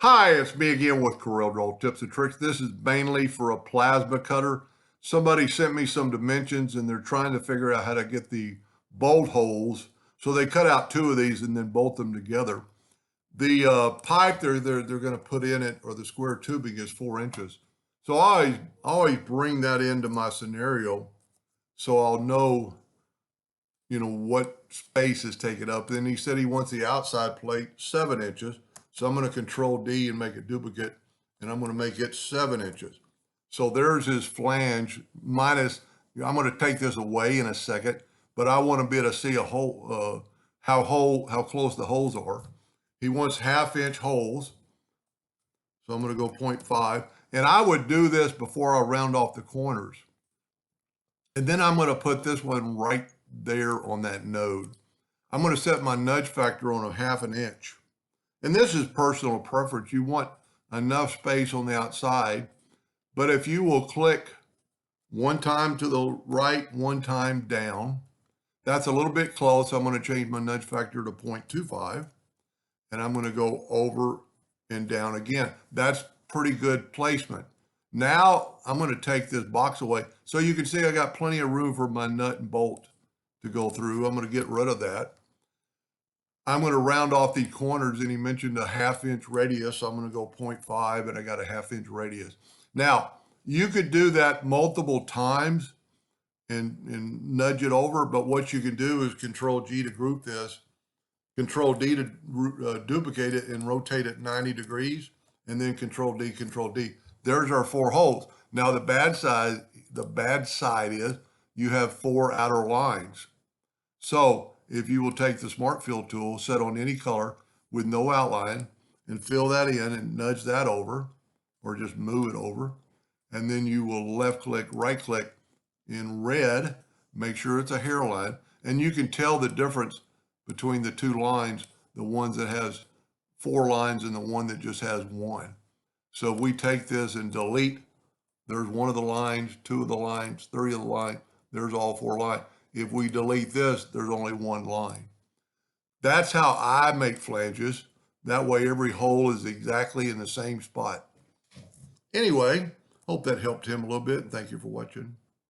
Hi, it's me again with CorelDraw tips and tricks. This is mainly for a plasma cutter. Somebody sent me some dimensions and they're trying to figure out how to get the bolt holes. So they cut out two of these and then bolt them together. The pipe they're going to put in it, or the square tubing, is 4 inches. So I always bring that into my scenario so I'll know, what space is taken up. Then he said he wants the outside plate 7 inches. So I'm going to control D and make a duplicate, and I'm going to make it 7 inches. So there's his flange minus, I'm going to take this away in a second, but I want to be able to see a hole, how close the holes are. He wants 1/2 inch holes. So I'm going to go 0.5. And I would do this before I round off the corners. And then I'm going to put this one right there on that node. I'm going to set my nudge factor on 1/2 inch. And this is personal preference. You want enough space on the outside, but if you will click one time to the right, one time down, that's a little bit close. I'm going to change my nudge factor to 0.25, and I'm going to go over and down again. That's pretty good placement. Now I'm going to take this box away. So you can see I got plenty of room for my nut and bolt to go through. I'm going to get rid of that. I'm going to round off the corners, and he mentioned a 1/2 inch radius. So I'm going to go 0.5, and I got a 1/2 inch radius. Now, you could do that multiple times and nudge it over, but what you can do is Control G to group this, Control D to duplicate it and rotate it 90 degrees, and then Control D, Control D. There's our 4 holes. Now, the bad side is you have 4 outer lines. So if you will take the Smart Fill tool, set on any color with no outline, and fill that in and nudge that over, or just move it over, and then you will left click, right click in red, make sure it's a hairline, and you can tell the difference between the two lines, the ones that has 4 lines and the one that just has 1. So if we take this and delete, there's 1 of the lines, 2 of the lines, 3 of the lines, there's all 4 lines. If we delete this, there's only 1 line. That's how I make flanges. That way every hole is exactly in the same spot. Anyway, hope that helped him a little bit, and thank you for watching.